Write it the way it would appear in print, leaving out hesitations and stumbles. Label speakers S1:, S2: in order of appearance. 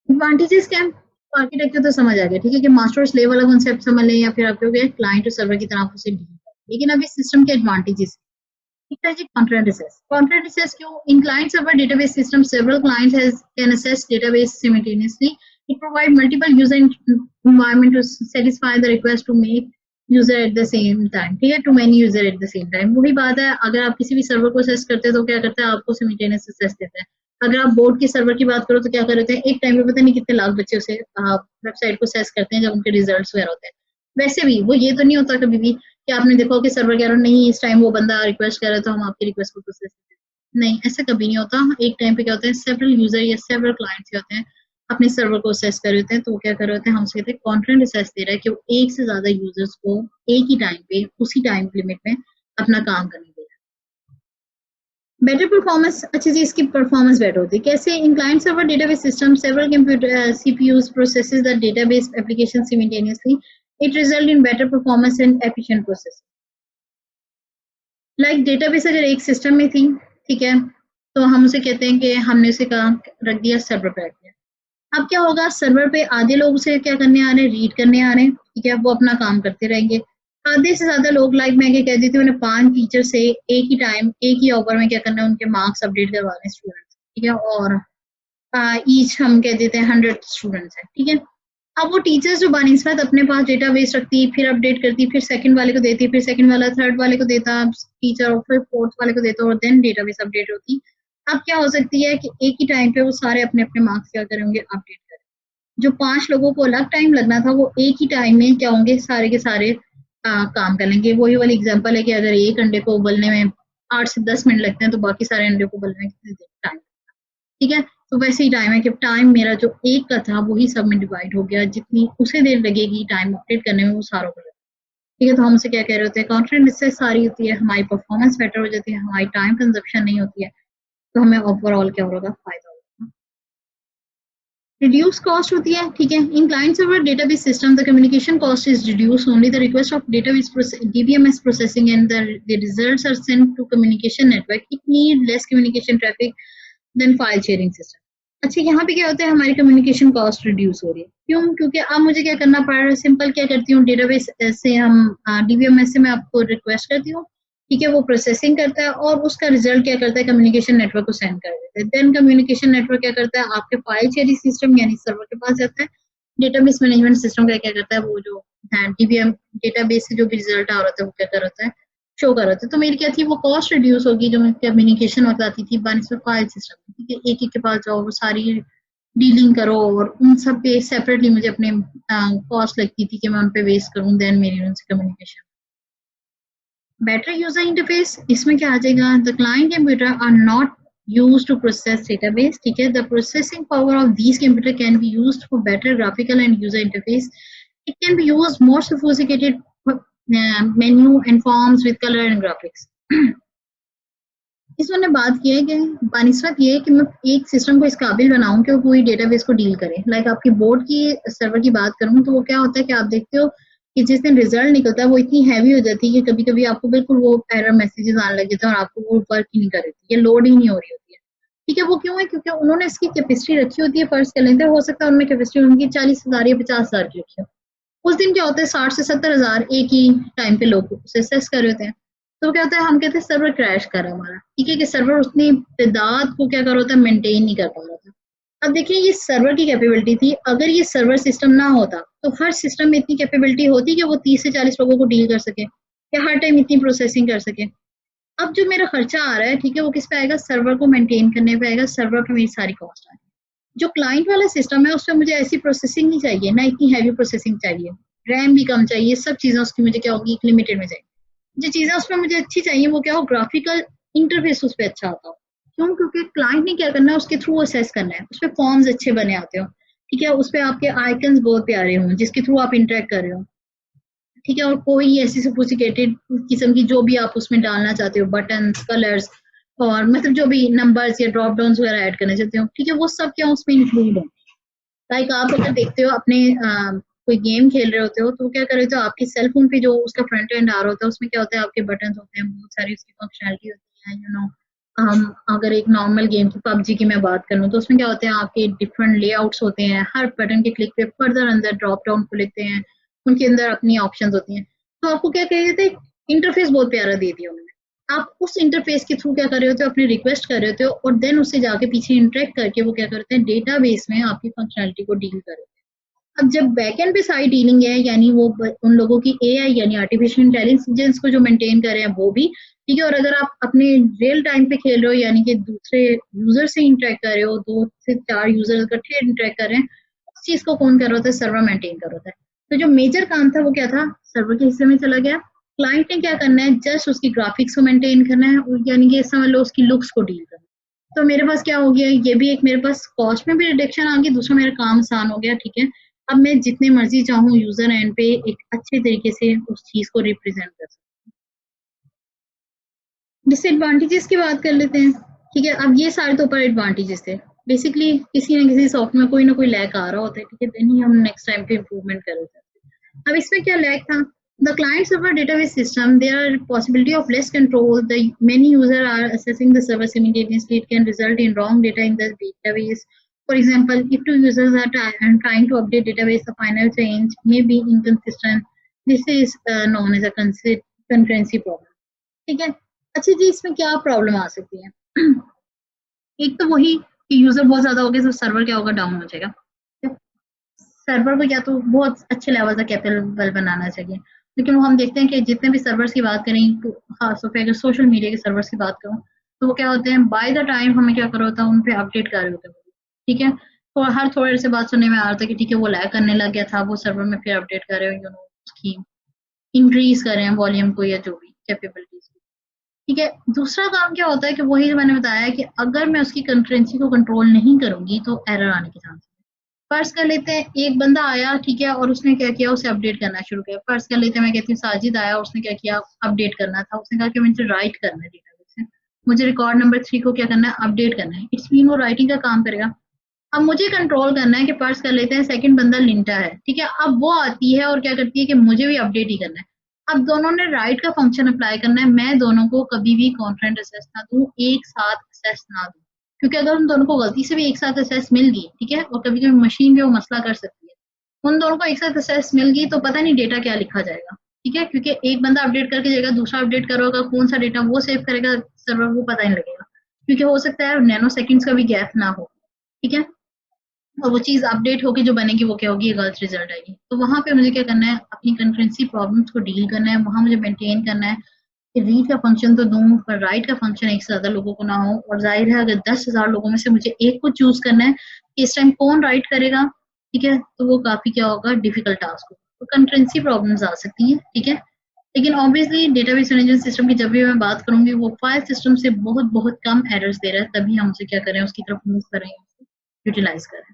S1: Advantages क्या है? Architecture तो समझ आ गया, ठीक है, कि मास्टर स्लेव वाला कॉन्सेप्ट समझ लें या फिर आप कहोगे क्लाइंट और सर्वर की तरह आप उसे डील करें। लेकिन अभी सिस्टम के एडवांटेजेस, ठीक है जी, कंट्रोल एक्सेस। कंट्रोल एक्सेस क्यों? In client server database system several clients has can access database simultaneously. It provide multiple user environment to satisfy the request to make user at the same time, ठीक है, to many user at the same time। वही बात है, अगर आप किसी भी server को एक्सेस करते हैं तो क्या करता है, आपको सिमिल्टेनियस एक्सेस देता है। अगर आप बोर्ड के सर्वर की बात करो तो क्या करते हैं, एक टाइम पे पता नहीं कितने लाख बच्चे उसे वेबसाइट को एक्सेस करते हैं जब उनके रिजल्ट्स वगैरह होते हैं। वैसे भी वो ये तो नहीं होता कभी भी कि आपने देखा हो कि सर्वर कह रहा नहीं इस टाइम वो बंदा रिक्वेस्ट कर रहा है तो हम आपकी रिक्वेस्ट को प्रोसेस करें। नहीं, ऐसा कभी नहीं होता। एक टाइम पे क्या होता है, सेवरल यूजर या सेवरल क्लाइंट्स होते हैं अपने सर्वर को असेस कर रहे होते हैं, तो वो क्या कर रहे होते हैं, हमसे कहते हैं कॉन्फिडेंट असेस दे रहा है कि वो एक से ज्यादा यूजर्स को एक ही टाइम पे उसी टाइम लिमिट में अपना काम करने दे रहा है। बेटर परफॉर्मेंस, अच्छी चीज की परफॉर्मेंस बेटर होती है कैसे? In client server database system several computer CPUs processes the database application simultaneously. It result in better performance and efficient process. Like database अगर एक सिस्टम में थी, ठीक है, तो हम उसे कहते हैं कि हमने उसे कहा रख दिया, सर्वर पे रख दिया। अब क्या होगा, सर्वर पे आधे लोग उसे क्या करने आ रहे हैं, रीड करने आ रहे हैं, ठीक है, वो अपना काम करते रहेंगे। आधे से ज्यादा लोग, लाइक मैं क्या कह देती हूँ, उन्हें 5 टीचर से एक ही टाइम एक ही आवर में क्या करना है, उनके मार्क्स अपडेट करवाने स्टूडेंट्स, ठीक है, और ईच हम कह देते हैं 100 स्टूडेंट्स हैं, ठीक है। अब वो टीचर्स जो बानिस्बत अपने पास डेटाबेस रखती, फिर अपडेट करती, फिर सेकंड वाले को देती, फिर सेकंड वाला थर्ड वाले को देता टीचर, और फिर फोर्थ वाले को देता, और देन डेटाबेस अपडेट होती। अब क्या हो सकती है कि एक ही टाइम पे वो सारे अपने अपने मार्क्स क्या करेंगे, अपडेट करें। जो 5 लोगों को अलग टाइम लगना था, वो एक ही टाइम में क्या होंगे, सारे के सारे काम कर लेंगे। वही वाली एग्जांपल है कि अगर एक अंडे को उबलने में 8 से 10 मिनट लगते हैं, तो बाकी सारे अंडे को उबलने में कितनी देर टाइम, ठीक है। तो वैसे ही टाइम है कि टाइम मेरा जो एक का था वही सब में डिवाइड हो गया, जितनी उसे देर लगेगी टाइम अपडेट करने में वो सारों को लगेगा, ठीक है। तो हम उसे क्या कह रहे होते हैं, कॉन्फिडेंस इससे सारी होती है, हमारी परफॉर्मेंस बेटर हो जाती है, हमारी टाइम कंजप्शन नहीं होती है, तो हमें ओवरऑल क्या होगा, फायदा होगा। रिड्यूस कॉस्ट होती है, ठीक है। In client server database system the communication cost is reduce only the request of database DBMS processing and the results are sent to communication network. It need less communication traffic than file sharing system. अच्छा, यहाँ पे क्या होता है, हमारी communication cost reduce हो रही है। क्यों? क्योंकि अब मुझे क्या करना पड़ रहा है, सिंपल क्या करती हूँ, डेटाबेस से हम डीबीएमएस से मैं आपको रिक्वेस्ट करती हूँ, ठीक है, वो प्रोसेसिंग करता है और उसका रिजल्ट क्या करता है, कम्युनिकेशन नेटवर्क को सेंड कर देता है। देन कम्युनिकेशन नेटवर्क क्या करता है, आपके फाइल शेयरिंग सिस्टम यानी सर्वर के पास जाता है। डेटाबेस मैनेजमेंट सिस्टम का क्या करता है, वो जो डीबीएम डेटाबेस से जो भी रिजल्ट आ रहा होता है वो क्या कर रहा है, शो कर रहे थे। तो मेरी क्या थी, वो कॉस्ट रिड्यूस होगी जो कम्युनिकेशन बताती थी बानिस्बत फाइल सिस्टम, ठीक है, एक एक के पास जाओ, वो सारी डीलिंग करो, और उन सब पे सेपरेटली मुझे अपने कॉस्ट लगती थी कि मैं उन पे वेस्ट करूं, देन मेरी उनसे कम्युनिकेशन। बेटर यूजर इंटरफेस, इसमें क्या आ जाएगा, the client computer are not used to process database, ठीक है, the processing power of these computer can be used for better graphical and user interface. It can be used more sophisticated menu and forms with color and graphics. इसमें बात की है कि बानिस्बत ये है कि मैं एक सिस्टम को इस काबिल बनाऊं कि वो पूरी डेटाबेस को डील करे। लाइक आपकी बोर्ड की सर्वर की बात करूं तो वो क्या होता है कि आप देखते हो कि जिस दिन रिजल्ट निकलता है वो इतनी हैवी हो जाती है कि कभी कभी आपको बिल्कुल वो एरर मैसेजेस आने लग जाते हैं और आपको वो वर्क ही नहीं कर रही थी, ये लोड ही नहीं हो रही होती है, ठीक है। वो क्यों है? क्योंकि उन्होंने इसकी कैपेसिटी रखी होती है, फर्स्ट कैलेंडर हो सकता है उनमें कैपेसिटी उनकी 40,000 या 50,000 की रखी हो। उस दिन क्या होता है, 60 से 70,000 एक ही टाइम पे लोग उसे एक्सेस कर रहे होते हैं। तो क्या होता है, हम कहते हैं सर्वर क्रैश कर रहा है हमारा, ठीक है, कि सर्वर उतनी तादाद को क्या कर रहा होता है, मेंटेन नहीं कर पा रहा था। अब देखिए, ये सर्वर की कैपेबिलिटी थी, अगर ये सर्वर सिस्टम ना होता तो हर सिस्टम में इतनी कैपेबिलिटी होती कि वो 30 से 40 लोगों को डील कर सके या हर टाइम इतनी प्रोसेसिंग कर सके। अब जो मेरा खर्चा आ रहा है, ठीक है, वो किस पे आएगा, सर्वर को मेंटेन करने पे आएगा, सर्वर पे मेरी सारी कॉस्ट आ रही है। जो क्लाइंट वाला सिस्टम है उस पर मुझे ऐसी प्रोसेसिंग नहीं चाहिए, ना इतनी हैवी प्रोसेसिंग चाहिए, रैम भी कम चाहिए, सब चीजें उसकी मुझे क्या होगी, एक लिमिटेड में चाहिए। जो चीजें उसमें मुझे अच्छी चाहिए वो क्या हो, ग्राफिकल इंटरफेस उस पर अच्छा आता हो। क्यों? क्योंकि क्लाइंट ने क्या करना है, उसके थ्रू असेस करना है, उस पर फॉर्म्स अच्छे बने आते हो, ठीक है, उस पर आपके आइकन्स बहुत प्यारे हों जिसके थ्रू आप इंटरेक्ट कर रहे हो, ठीक है, और कोई ऐसी सोफिस्टिकेटेड किस्म की जो भी आप उसमें डालना चाहते हो, बटन, कलर्स, और मतलब जो भी नंबर्स या ड्रॉप डाउन वगैरह ऐड करना चाहते हो, ठीक है, वो सब क्या उसमें इंक्लूड है। लाइक आप अगर देखते हो अपने कोई गेम खेल रहे होते हो तो क्या कर रहे हो, आपके सेल फोन पे जो उसका फ्रंट एंड आ रहा होता है उसमें क्या होता है, आपके बटन होते हैं, बहुत सारी उसकी फंक्शनलिटी होती है, हम अगर एक नॉर्मल गेम की पबजी की मैं बात करूँ तो उसमें क्या होते हैं, आपके डिफरेंट लेआउट्स होते हैं, हर बटन के क्लिक पे फर्दर अंदर ड्रॉप डाउन खुलते हैं, उनके अंदर अपनी ऑप्शंस होती हैं। तो आपको क्या कह रहे थे, इंटरफेस बहुत प्यारा दे दिया उन्होंने। आप उस इंटरफेस के थ्रू क्या कर रहे होते हो, अपनी रिक्वेस्ट कर रहे होते हो और देन उससे जाके पीछे इंटरेक्ट करके वो क्या करते हैं, डेटाबेस में आपकी फंक्शनैलिटी को डील कर रहे हैं। अब जब बैकएंड पे सारी डीलिंग है, यानी वो उन लोगों की एआई यानी आर्टिफिशियल इंटेलिजेंस को जो मेंटेन कर रहे हैं वो भी ठीक है, और अगर आप अपने रियल टाइम पे खेल रहे हो यानी कि दूसरे यूजर से इंटरेक्ट कर रहे हो, 2 से 4 यूजर इकट्ठे इंटरेक्ट कर रहे हैं, उस चीज को कौन कर रहा होता है, सर्वर मेंटेन कर रहा होता है। तो जो मेजर काम था वो क्या था, सर्वर के हिस्से में चला गया। क्लाइंट ने क्या करना है, जस्ट उसकी ग्राफिक्स को मेंटेन करना है, यानी कि समझ लो उसकी लुक्स को डील करना है। तो मेरे पास क्या हो गया, ये भी एक मेरे पास कॉस्ट में भी रिडक्शन आ गई, दूसरा मेरा काम आसान हो गया, ठीक है। अब मैं जितने मर्जी चाहूँ यूजर एंड पे एक अच्छे तरीके से उस चीज को रिप्रेजेंट कर सकती हूँ। डिसएडवांटेजेस की बात कर लेते हैं, ठीक है। अब ये सारे तो ऊपर एडवांटेजेस थे। बेसिकली किसी ना किसी सॉफ्टवेयर में कोई ना कोई लैग आ रहा होता है, ठीक है, देन ही हम नेक्स्ट टाइम पे इम्प्रूवमेंट कर सकते हैं। अब इसमें क्या लैग था, the client server database system, there are possibility of less control, the many users are accessing the server simultaneously, it can result in wrong data in the database. For example, if 2 users are trying to update database, the final change may be inconsistent. This is known as a concurrency problem, ठीक है। अच्छा जी, इसमें क्या problem आ सकती है एक तो वही कि यूजर बहुत ज्यादा हो गए तो सर्वर क्या होगा, डाउन हो जाएगा। सर्वर को या तो बहुत अच्छे लेवल तक कैपेबल बनाना चाहिए, लेकिन वो हम देखते हैं कि जितने भी सर्वर्स की बात करें तो खासतौर पे अगर सोशल मीडिया के सर्वर्स की बात करूँ तो वो क्या होते हैं, बाय द टाइम हमें क्या करा होता है, उन पे अपडेट कर रहे होते हैं, ठीक है। तो हर थोड़े से बात सुनने में आ रहा था कि ठीक है वो लैग करने लग गया था, वो सर्वर में फिर अपडेट कर रहे हो, उसकी इंक्रीज कर रहे हैं वॉल्यूम को या जो भी कैपेबिलिटीज को, ठीक है। दूसरा काम क्या होता है कि वही जो मैंने बताया कि अगर मैं उसकी कंकरेंसी को कंट्रोल नहीं करूंगी तो एरर आने के चांस। फर्ज कर लेते हैं एक बंदा आया, ठीक है, और उसने क्या किया, उसे अपडेट करना शुरू किया। फर्ज कर लेते हैं मैं कहती हूँ साजिद आया, उसने क्या किया, अपडेट करना था, उसने कहा कि मुझे राइट करना है डेटाबेस में, मुझे रिकॉर्ड नंबर 3 को क्या करना है, अपडेट करना है। इट्स मीन वो राइटिंग का काम करेगा। अब मुझे कंट्रोल करना है कि फर्ज कर लेते हैं सेकंड बंदा लिंटा है, ठीक है, अब वो आती है और क्या करती है कि मुझे भी अपडेट ही करना है। अब दोनों ने राइट का फंक्शन अप्लाई करना है, मैं दोनों को कभी भी कॉन्फ्रेंट असेस ना दूं, एक साथ असेस ना दूं, क्योंकि अगर उन दोनों को गलती से भी एक साथ असेस मिल गई, ठीक है, और कभी कभी मशीन भी वो मसला कर सकती है, उन दोनों को एक साथ असेस मिल गई तो पता नहीं डेटा क्या लिखा जाएगा, ठीक है, क्योंकि एक बंदा अपडेट करके जाएगा, दूसरा अपडेट करोगा, कौन सा डेटा वो सेव करेगा सर्वर, वो पता नहीं लगेगा, क्योंकि हो सकता है नैनो सेकंड्स का भी गैप ना हो, ठीक है। और वो चीज अपडेट होके जो बनेगी वो क्या होगी, गलत रिजल्ट आएगी। तो वहां पे मुझे क्या करना है, अपनी कंकरेंसी प्रॉब्लम्स को डील करना है, वहां मुझे मेंटेन करना है कि रीड का फंक्शन तो दूं पर राइट का फंक्शन एक से ज्यादा लोगों को ना हो। और जाहिर है अगर 10,000 लोगों में से मुझे एक को चूज करना है कि इस टाइम कौन राइट करेगा, ठीक है, तो वो काफी क्या होगा, डिफिकल्ट टास्क होगा, तो कंकरेंसी प्रॉब्लम्स आ सकती हैं, ठीक है। लेकिन ऑब्वियसली डेटाबेस मैनेजमेंट सिस्टम की जब भी मैं बात करूंगी वो फाइल सिस्टम से बहुत बहुत कम एरर्स दे रहा है, तभी हम उसे क्या करें, उसकी तरफ मूव करें, यूटिलाइज करें।